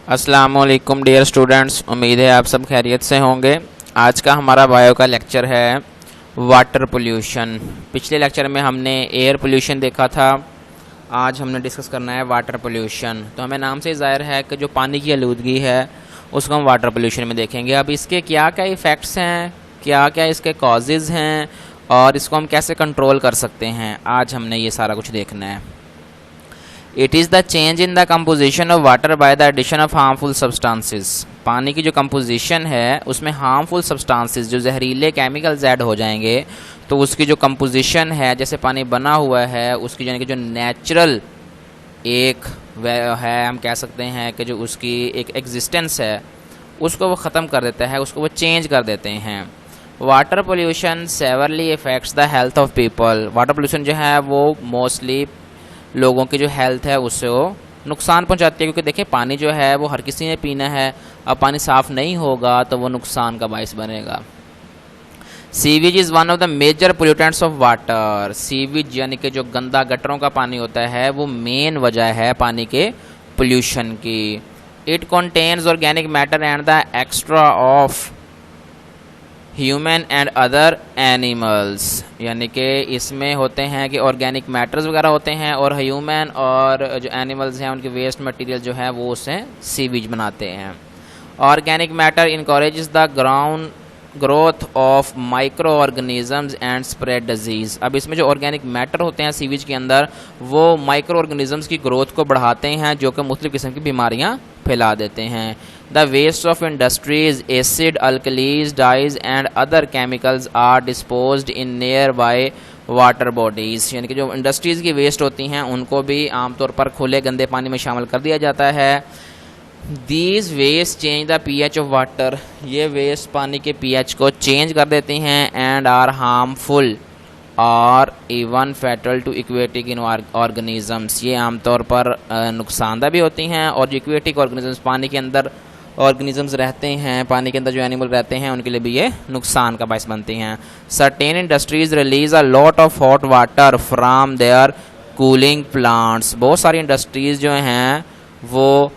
अस्सलामुअलैकुम dear students, उम्मीद है आप सब खैरियत से होंगे। आज का हमारा बायो का लेक्चर है वाटर पोल्यूशन। पिछले लेक्चर में हमने एयर पोल्यूशन देखा था, आज हमने डिस्कस करना है वाटर पोल्यूशन। तो हमें नाम से ज़ाहिर है कि जो पानी की आलूदगी है उसको हम वाटर पोल्यूशन में देखेंगे। अब इसके क्या क्या इफ़ेक्ट्स हैं, क्या क्या इसके कॉजेज़ हैं और इसको हम कैसे कंट्रोल कर सकते हैं, आज हमने ये सारा कुछ देखना है। It is the change in the composition of water by the addition of harmful substances. पानी की जो कंपोजिशन है उसमें हार्मफुल सब्सटेंसेस, जो जहरीले केमिकल्स ऐड हो जाएंगे, तो उसकी जो कंपोजिशन है, जैसे पानी बना हुआ है, उसकी यानी कि जो नेचुरल एक है, हम कह सकते हैं कि जो उसकी एक एग्जिस्टेंस है उसको वो ख़त्म कर देता है, उसको वो चेंज कर देते हैं। Water pollution severally effects the health of people. Water pollution जो है वो मोस्टली लोगों की जो हेल्थ है उससे वो नुकसान पहुंचाती है, क्योंकि देखिए पानी जो है वो हर किसी ने पीना है। अब पानी साफ़ नहीं होगा तो वो नुकसान का बायस बनेगा। Sewage is one of the major pollutants of water. Sewage यानी कि जो गंदा गटरों का पानी होता है वो मेन वजह है पानी के पोल्यूशन की। It contains organic matter and the extra off human and other animals, यानी कि इसमें होते हैं कि ऑर्गेनिक मैटर्स वगैरह होते हैं और ह्यूमन और जो एनिमल्स हैं उनके वेस्ट मटेरियल जो है वो उससे सीवेज बनाते हैं। Organic matter encourages the ground growth of micro organisms and spread disease. अब इसमें जो ऑर्गेनिक मैटर होते हैं सीवेज के अंदर वो माइक्रो ऑर्गेनिजम्स की ग्रोथ को बढ़ाते हैं, जो कि मुख्तलिफ़ किस्म की बीमारियाँ फैला देते हैं। The waste of industries, acid, alkalis, dyes and other chemicals are disposed in nearby water bodies, यानी कि जो इंडस्ट्रीज़ की वेस्ट होती हैं उनको भी आमतौर पर खुले गंदे पानी में शामिल कर दिया जाता है। These waste change the pH of water. ये वेस्ट पानी के pH को चेंज कर देते हैं एंड आर हार्मफुल और even fatal to aquatic in organisms. ये आमतौर पर नुकसानदा भी होती हैं, और जो इक्वेटिक ऑर्गेनिजम्स पानी के अंदर ऑर्गेनिजम्स रहते हैं, पानी के अंदर जो एनिमल रहते हैं, उनके लिए भी ये नुकसान का बायस बनती हैं। Certain industries release a lot of hot water from their cooling plants. बहुत सारी इंडस्ट्रीज़ जो हैं वो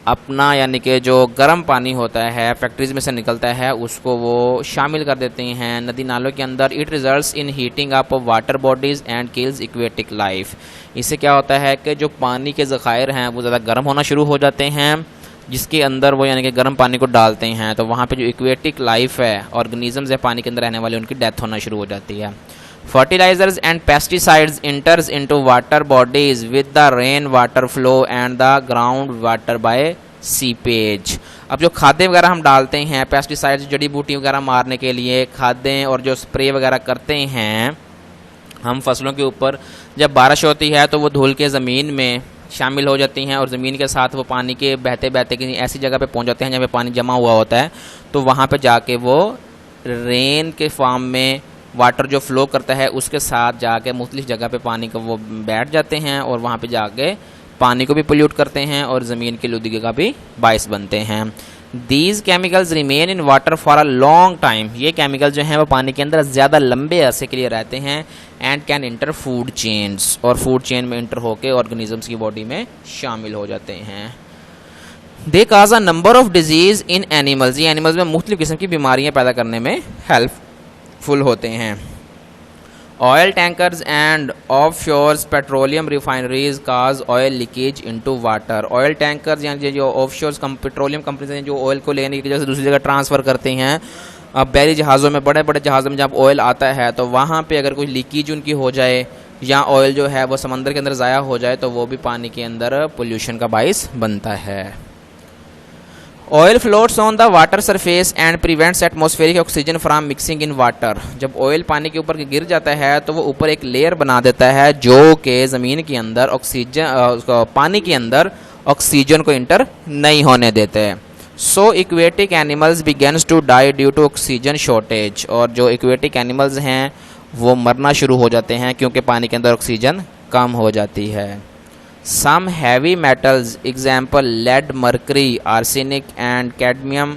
अपना यानी कि जो गर्म पानी होता है फैक्ट्रीज में से निकलता है उसको वो शामिल कर देते हैं नदी नालों के अंदर। It results in heating up of water bodies and kills aquatic life. इससे क्या होता है कि जो पानी के ज़खायर हैं वो ज़्यादा गर्म होना शुरू हो जाते हैं, जिसके अंदर वो यानी कि गर्म पानी को डालते हैं, तो वहाँ पे जो एक्वेटिक लाइफ है, ऑर्गेनिजम्स है पानी के अंदर रहने वाले, उनकी डेथ होना शुरू हो जाती है। Fertilizers and pesticides enters into water bodies with the rain water flow and the ground water by seepage। अब जो खादें वगैरह हम डालते हैं, पेस्टिसाइड्स, जड़ी बूटी वगैरह मारने के लिए खादें, और जो स्प्रे वगैरह करते हैं हम फसलों के ऊपर, जब बारिश होती है तो वो धुल के ज़मीन में शामिल हो जाती हैं और ज़मीन के साथ वो पानी के बहते बहते किसी ऐसी जगह पे पहुंच जाते हैं जहाँ पे पानी जमा हुआ होता है, तो वहाँ पे जाके वो रेन के फॉर्म में वाटर जो फ्लो करता है उसके साथ जाके मुख्तलिफ जगह पे पानी को वो बैठ जाते हैं और वहाँ पे जाके पानी को भी पोल्यूट करते हैं और ज़मीन की आलूदगी का भी बायस बनते हैं। These chemicals remain in water for a long time. ये केमिकल जो हैं वो पानी के अंदर ज़्यादा लंबे अरसे के लिए रहते हैं and can enter food chains, और फूड चेन में इंटर होकर ऑर्गेनिजम्स की बॉडी में शामिल हो जाते हैं। They cause a number of disease in animals. ये एनिमल्स में मुख्तलिफ किस्म की बीमारियाँ पैदा करने में हेल्पफुल होते हैं। Oil tankers and offshores petroleum refineries cause oil leakage into water. Oil tankers यानी जो ऑफशोर्स पेट्रोलियम कंपनीज हैं जो ऑयल को लेने की वजह से दूसरी जगह ट्रांसफ़र करते हैं। अब बहरी जहाज़ों में, बड़े बड़े जहाज़ों में जब ऑयल आता है तो वहाँ पे अगर कोई लीकेज उनकी हो जाए या ऑयल जो है वो समंदर के अंदर ज़ाया हो जाए तो वो भी पानी के अंदर पोल्यूशन का बायस बनता है। Oil floats on the water surface and prevents atmospheric oxygen from mixing in water. जब ऑयल पानी के ऊपर गिर जाता है तो वो ऊपर एक लेयर बना देता है जो कि ज़मीन के अंदर ऑक्सीजन, पानी के अंदर ऑक्सीजन को इंटर नहीं होने देते। So aquatic animals begins to die due to oxygen shortage. और जो इक्वेटिक एनिमल्स हैं वो मरना शुरू हो जाते हैं क्योंकि पानी के अंदर ऑक्सीजन कम हो जाती है। Some heavy metals, example lead, mercury, arsenic and cadmium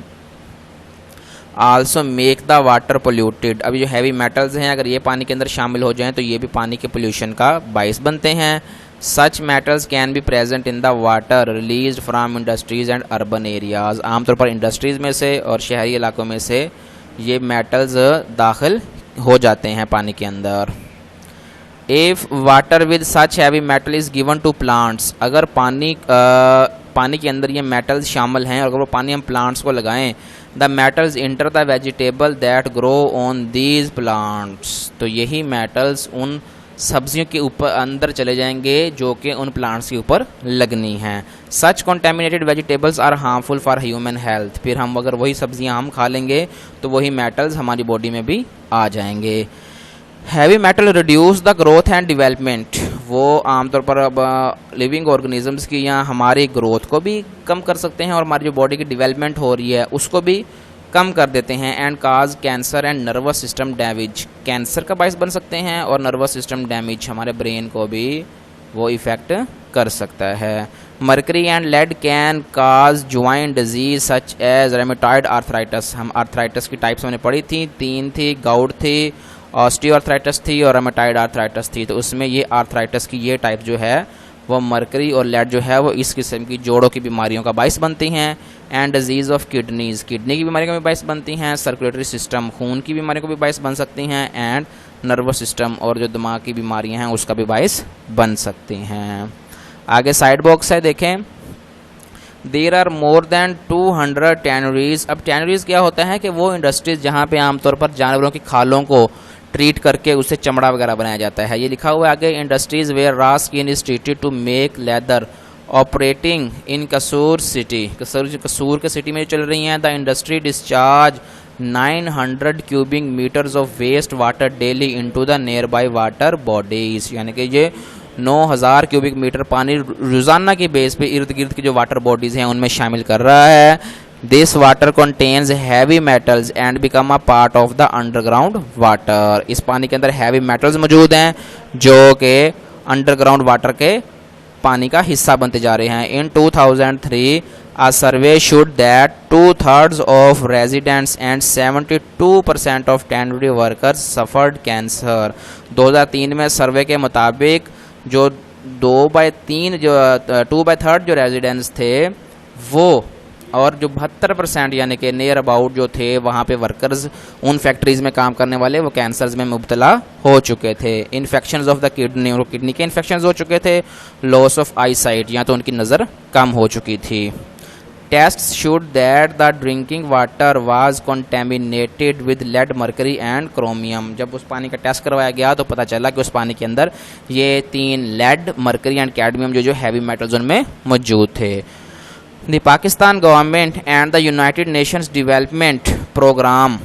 also make the water polluted। अभी जो हैवी मेटल्स हैं अगर ये पानी के अंदर शामिल हो जाएं तो ये भी पानी के पोल्यूशन का बायस बनते हैं। Such metals can be present in the water release from industries and urban areas. आमतौर पर इंडस्ट्रीज़ में से और शहरी इलाकों में से ये मेटल्स दाखिल हो जाते हैं पानी के अंदर। If water with such heavy metal is given to plants, अगर पानी के अंदर ये मेटल्स शामिल हैं और अगर वो पानी हम प्लांट्स को लगाएं, the metals enter the vegetable that grow on these plants, तो यही मेटल्स उन सब्जियों के ऊपर अंदर चले जाएंगे जो कि उन प्लांट्स के ऊपर लगनी हैं। Such contaminated vegetables are harmful for human health, फिर हम अगर वही सब्जियां हम खा लेंगे तो वही मेटल्स हमारी बॉडी में भी आ जाएंगे। Heavy metal reduce the growth and development, वो आमतौर पर अब लिविंग ऑर्गेनिजम्स की या हमारी ग्रोथ को भी कम कर सकते हैं और हमारी जो बॉडी की डेवलपमेंट हो रही है उसको भी कम कर देते हैं। And cause cancer and nervous system damage, cancer का बायस बन सकते हैं और नर्वस सिस्टम डैमेज, हमारे ब्रेन को भी वो इफ़ेक्ट कर सकता है। Mercury and lead can cause joint disease such as rheumatoid arthritis, हम आर्थराइटिस की टाइप्स हमने पढ़ी थी, 3 थी, गाउट थी, ऑस्टियोआर्थराइटिस थी और रेमेटॉइड आर्थराइटिस थी। तो उसमें ये आर्थराइटिस की ये टाइप जो है वो मरकरी और लेड जो है वो इस किस्म की जोड़ों की बीमारियों का बायस बनती हैं। And disease of kidneys, kidney की बीमारियों का भी बायस बनती हैं। सर्कुलेटरी सिस्टम, खून की बीमारियों को भी बायस बन सकती हैं। एंड नर्वस सिस्टम और जो दिमाग की बीमारियां हैं उसका भी बायस बन सकती हैं। आगे साइड बॉक्स है, देखें। There are more than 200 tanneries. अब टैनरीज क्या होता है कि वो इंडस्ट्रीज जहाँ पे आमतौर पर जानवरों की खालों को ट्रीट करके उससे चमड़ा वगैरह बनाया जाता है। ये लिखा हुआ है आगे, industries where raw skin is treated to make leather operating in Kasur city. Kasur के सिटी में चल रही हैं। The industry discharge 900 cubic metres of waste water daily into the nearby water bodies, यानी कि ये 9000 क्यूबिक मीटर पानी रोज़ाना की बेस पे इर्द गिर्द की जो वाटर बॉडीज़ हैं उनमें शामिल कर रहा है। This water contains heavy metals and become a part of the underground water. इस पानी के अंदर हैवी मेटल्स मौजूद हैं जो कि अंडरग्राउंड वाटर के पानी का हिस्सा बनते जा रहे हैं। इन 2003 a survey showed that 2/3 of residents and 72% of tannery workers suffered cancer। 2003 में सर्वे के मुताबिक जो 2/3 जो रेजिडेंट्स थे वो और जो 72% यानी कि नियर अबाउट जो थे वहाँ पे वर्कर्स उन फैक्ट्रीज़ में काम करने वाले वो कैंसर्स में मुब्तला हो चुके थे। इन्फेक्शंस ऑफ द किडनी, और किडनी के इन्फेक्शंस हो चुके थे। लॉस ऑफ आई साइट, या तो उनकी नज़र कम हो चुकी थी। Test showed that the drinking water was contaminated with lead, mercury and chromium. जब उस पानी का टेस्ट करवाया गया तो पता चला कि उस पानी के अंदर ये 3 लेड, मर्करी एंड कैडमियम जो हैवी मेटल्स उनमें मौजूद थे। The Pakistan government and the United Nations Development Program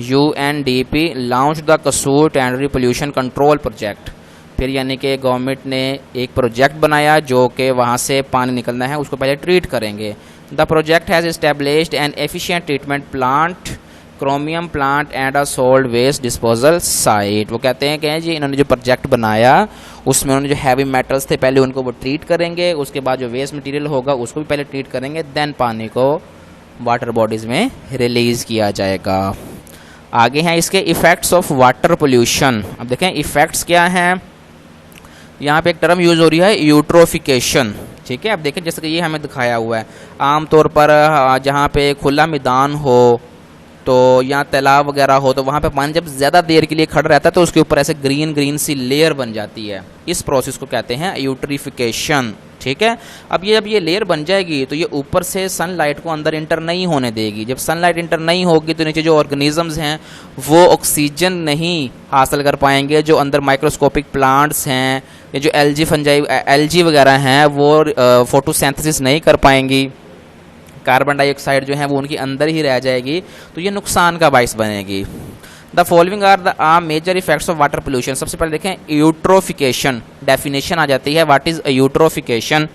UNDP launched the Kasoor Tannery Pollution Control Project। फिर यानी कि गवर्नमेंट ने एक प्रोजेक्ट बनाया जो कि वहाँ से पानी निकलना है उसको पहले ट्रीट करेंगे। The project has established an efficient treatment plant, chromium plant and a salt waste disposal site. वो कहते हैं कि जी इन्होंने जो प्रोजेक्ट बनाया उसमें उन्होंने जो हैवी मेटल्स थे पहले उनको वो ट्रीट करेंगे, उसके बाद जो वेस्ट मटेरियल होगा उसको भी पहले ट्रीट करेंगे, देन पानी को वाटर बॉडीज़ में रिलीज़ किया जाएगा। आगे हैं इसके इफ़ेक्ट्स ऑफ वाटर पोल्यूशन। अब देखें इफ़ेक्ट्स क्या हैं। यहाँ पे एक टर्म यूज़ हो रही है यूट्रोफिकेशन, ठीक है। अब देखें जैसे कि ये हमें दिखाया हुआ है, आमतौर पर जहाँ पे खुला मैदान हो तो या तालाब वगैरह हो तो वहाँ पे पानी जब ज़्यादा देर के लिए खड़ा रहता है तो उसके ऊपर ऐसे ग्रीन ग्रीन सी लेयर बन जाती है। इस प्रोसेस को कहते हैं यूट्रिफिकेशन, ठीक है। अब ये लेयर बन जाएगी तो ये ऊपर से सनलाइट को अंदर इंटर नहीं होने देगी। जब सनलाइट इंटर नहीं होगी तो नीचे जो ऑर्गेनिजम्स हैं वो ऑक्सीजन नहीं हासिल कर पाएंगे। जो अंदर माइक्रोस्कोपिक प्लांट्स हैं या जो एल्जी वगैरह हैं वो फोटोसिंथेसिस नहीं कर पाएंगी। कार्बन डाइऑक्साइड जो है वो उनके अंदर ही रह जाएगी तो ये नुकसान का बायस बनेगी। The following are the major effects of water pollution. सबसे पहले देखें यूट्रोफिकेशन, डेफिनेशन आ जाती है। What is eutrophication?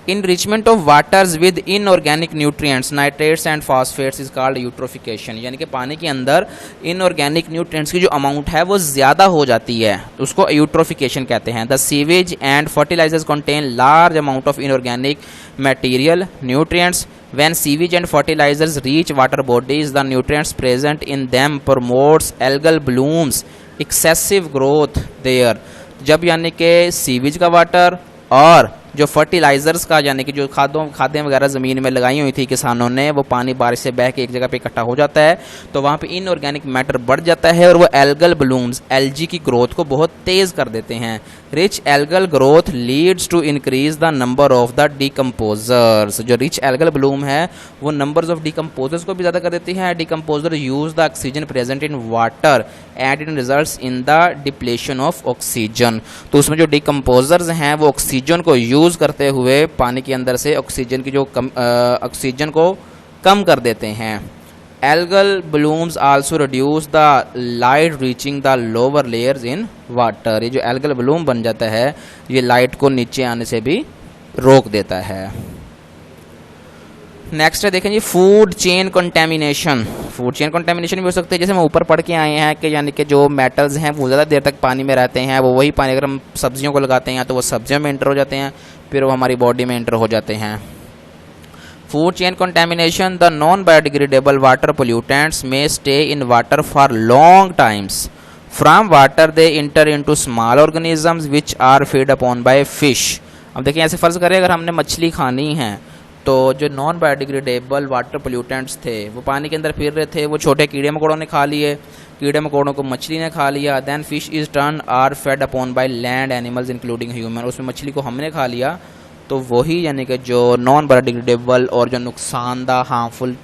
Enrichment of waters with inorganic nutrients, nitrates and phosphates is called eutrophication. यानी कि पानी के अंदर इनऑर्गेनिक न्यूट्रिएंट्स की जो अमाउंट है वो ज़्यादा हो जाती है, उसको यूट्रोफिकेशन कहते हैं। The sewage and fertilisers contain large amount of inorganic material nutrients. When sewage and fertilizers reach water bodies, the nutrients present in them promotes algal blooms, excessive growth there। जब यानी कि सीवेज का water और जो fertilisers का यानी कि जो खादें वगैरह ज़मीन में लगाई हुई थी किसानों ने, वो पानी बारिश से बह के एक जगह पे इकट्ठा हो जाता है, तो वहाँ पे इनऑर्गेनिक मैटर बढ़ जाता है और वो एल्गल ब्लूम्स एलजी की ग्रोथ को बहुत तेज़ कर देते हैं। Rich algal growth leads to increase the number of the decomposers. जो रिच एल्गल ब्लूम है वो नंबर्स ऑफ डिकम्पोजर्स को भी ज़्यादा कर देती है। Decomposer use the oxygen present in water and it results in the depletion of oxygen. तो उसमें जो डिकम्पोजर्स हैं वो ऑक्सीजन को यूज़ करते हुए पानी के अंदर से ऑक्सीजन की जो ऑक्सीजन को कम कर देते हैं। Algal blooms also reduce the light reaching the lower layers in water. ये जो एल्गल ब्लूम बन जाता है ये लाइट को नीचे आने से भी रोक देता है। नेक्स्ट है देखें जी food chain contamination. Food chain contamination भी हो सकते हैं, जैसे हम ऊपर पढ़ के आए हैं कि यानी कि जो मेटल्स हैं वो ज़्यादा देर तक पानी में रहते हैं, वो वही पानी अगर हम सब्जियों को लगाते हैं तो वो सब्जियों में एंटर हो जाते हैं, फिर वो हमारी बॉडी में एंटर हो जाते हैं। Food chain contamination the non biodegradable water pollutants में stay in water for long times from water they enter into small organisms which are feed upon by fish. अब देखिए ऐसे फ़र्ज़ करें अगर हमने मछली खानी है तो जो नॉन बायोडिग्रेडेबल वाटर पोल्यूटेंट्स थे वो पानी के अंदर फिर रहे थे, वो छोटे कीड़े मकोड़ों ने खा लिए, कीड़े मकोड़ों को मछली ने खा लिया। Then fish is turn are fed upon by land animals including human. उसमें मछली को हमने खा लिया तो वही यानी कि जो नॉन बायोडिग्रेडेबल और जो नुकसानदा हार्मफुल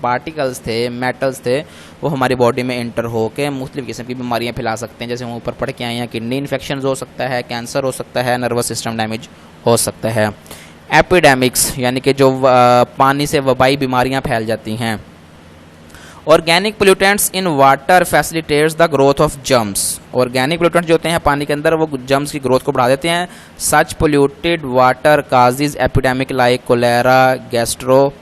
पार्टिकल्स थे, मेटल्स थे, वो हमारी बॉडी में एंटर होकर मुख्तलिफ़ किस्म की बीमारियाँ फैला सकते हैं। जैसे हम ऊपर पढ़ के आए हैं किडनी इन्फेक्शन हो सकता है, कैंसर हो सकता है, नर्वस सिस्टम डैमेज हो सकता है। एपिडेमिक्स यानी कि जो पानी से वबाई बीमारियां फैल जाती हैं। Organic pollutants in water facilitates the growth of germs. Organic pollutants जो होते हैं पानी के अंदर वो जर्म्स की ग्रोथ को बढ़ा देते हैं। Such polluted water causes epidemic like cholera, gastro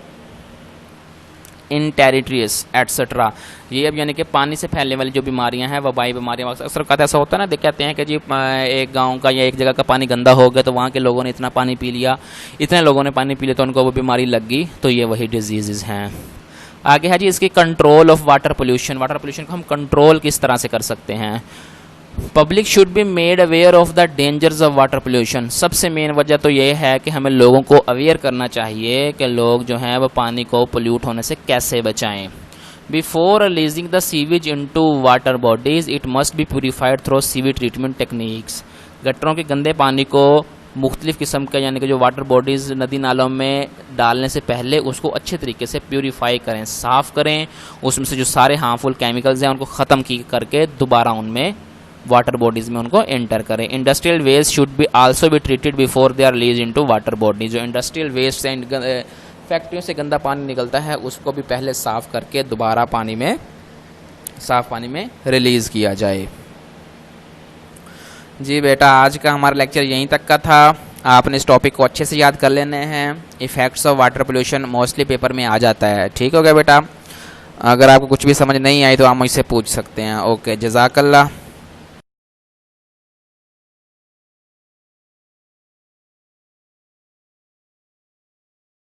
इंटेरिट्रियस etcetera. ये अब यानी कि पानी से फैलने वाली जो बीमारियां हैं वबाई बीमारियां, अक्सर कहते ऐसा होता है ना, कहते हैं कि जी एक गांव का या एक जगह का पानी गंदा हो गया तो वहाँ के लोगों ने इतना पानी पी लिया, इतने लोगों ने पानी पी लिया तो उनको वो बीमारी लग गई, तो ये वही डिजीज़ हैं। आगे है जी इसकी control of water pollution. Water pollution को हम कंट्रोल किस तरह से कर सकते हैं। Public should be made aware of the dangers of water pollution. सबसे मेन वजह तो ये है कि हमें लोगों को अवेयर करना चाहिए कि लोग जो हैं वो पानी को पोल्यूट होने से कैसे बचाएं। Before releasing the sewage into water bodies it must be purified through sewage treatment techniques. गटरों के गंदे पानी को मुख्तलिफ़ किस्म के यानी कि जो वाटर बॉडीज़ नदी नालों में डालने से पहले उसको अच्छे तरीके से प्यूरिफाई करें, साफ़ करें, उसमें से जो सारे हार्मफुल केमिकल्स हैं उनको ख़त्म करके दोबारा उनमें वाटर बॉडीज़ में उनको एंटर करें। Industrial waste should be also be treated before they are release into water body. जो इंडस्ट्रियल वेस्ट से फैक्ट्रियों से गंदा पानी निकलता है उसको भी पहले साफ़ करके दोबारा पानी में साफ़ पानी में रिलीज़ किया जाए। जी बेटा आज का हमारा लेक्चर यहीं तक का था। आपने इस टॉपिक को अच्छे से याद कर लेने हैं। Effects of water pollution mostly paper में आ जाता है। ठीक हो गया बेटा। अगर आपको कुछ भी समझ नहीं आई तो आप मुझसे पूछ सकते हैं। ओके, जज़ाकल्लाह।